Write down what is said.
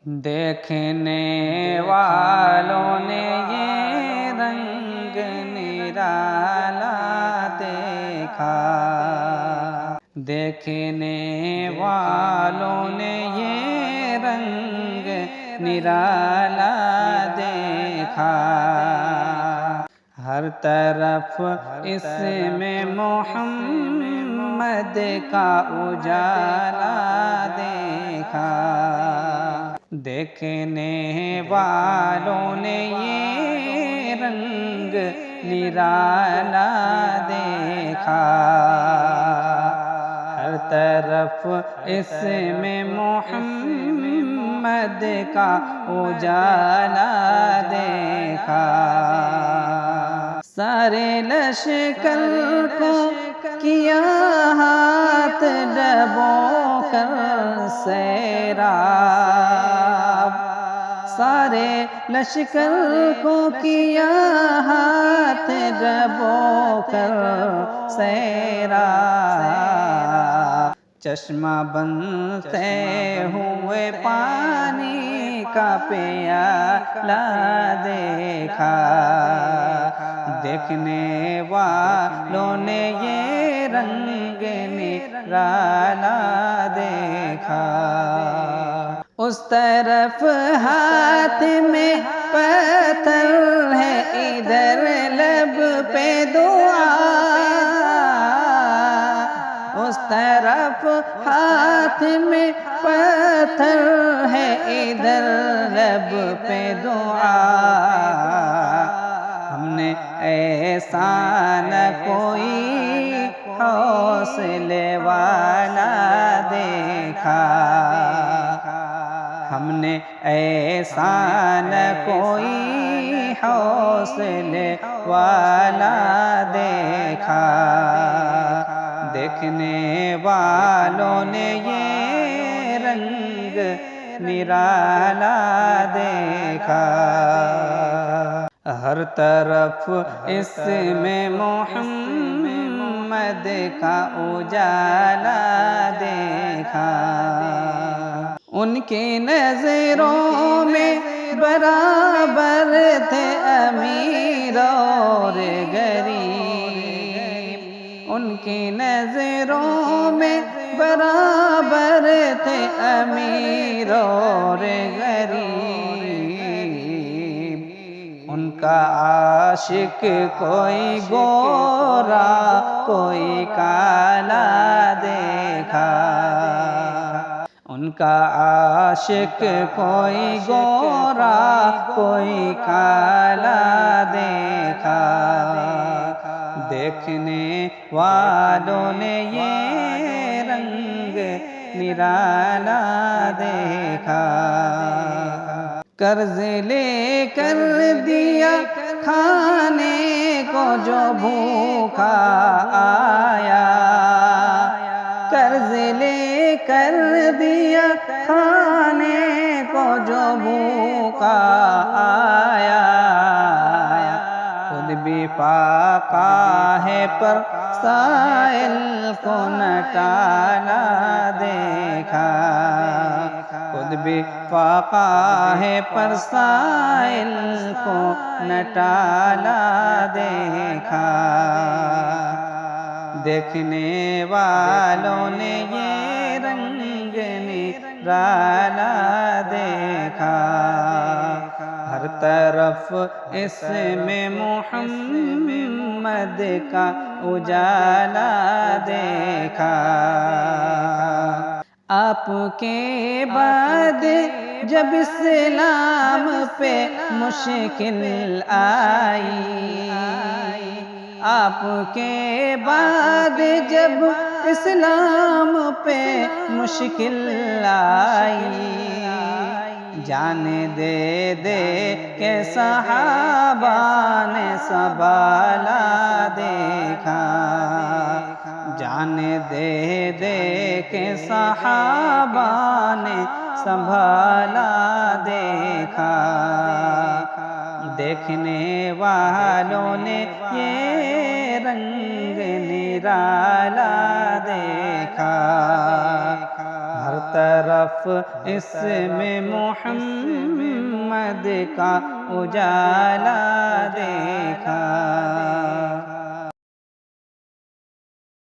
دیکھنے والوں نے یہ رنگ نرالا دیکھا، دیکھنے والوں نے یہ رنگ نرالا دیکھا، ہر طرف اس میں محمد کا اجالا دیکھا، دیکھنے والوں نے یہ رنگ نرالا دیکھا، ہر طرف اس میں محمد کا اجالا دیکھا، سارے لشکر کو کیا ہاتھ ڈبو کر سیراب، سارے لشکر کو کیا ہاتھ ڈبو کر سیراب، چشمہ بنتے ہوئے پانی کا پیالہ دیکھا، دیکھنے والوں نے یہ رنگ نرالا دیکھا، اس طرف ہاتھ میں پتھر ہے ادھر لب پہ دعا، اس طرف ہاتھ میں پتھر ہے ادھر لب پہ دعا، ہم نے ایسا نہ کوئی حوصلے والا دیکھا، ہم نے ایسا نہ کوئی حوصلے والا دیکھا، دیکھنے والوں نے یہ رنگ نرالا دیکھا، ہر طرف اس میں محمد کا اجالا دیکھا، ان کی نظروں میں برابر تھے امیر اور غریب، ان کی نظروں میں برابر تھے امیر اور غریب، ان کا عاشق کوئی گورا کوئی کالا دیکھا، ان کا عاشق کوئی گورا کوئی کالا دیکھا، دیکھنے والوں نے یہ رنگ نرالا دیکھا، قرض لے کر دیا کھانے کو جو بھوکا آیا، قرض لے کر دیا کھانے کو جو بھوکا آیا، خود بھی فاقہ ہے پر سائل کو نہ ٹالا دیکھا، خود بھی فاقہ ہے پر سائل کو نہ ٹالا دیکھا، دیکھنے والوں نے یہ رنگ نرالا دیکھا، ہر طرف اس میں محمد کا اجالا دیکھا، آپ کے بعد جب اسلام پہ مشکل آئی، آپ کے بعد جب اسلام پہ مشکل آئی، جان دے دے کے صحابہ نے سنبھالا دیکھا، جان دے دے کے صحابہ نے سنبھالا دیکھا، دیکھنے والوں نے یہ رنگ نرالا دیکھا، ہر طرف اسم محمد کا اجالا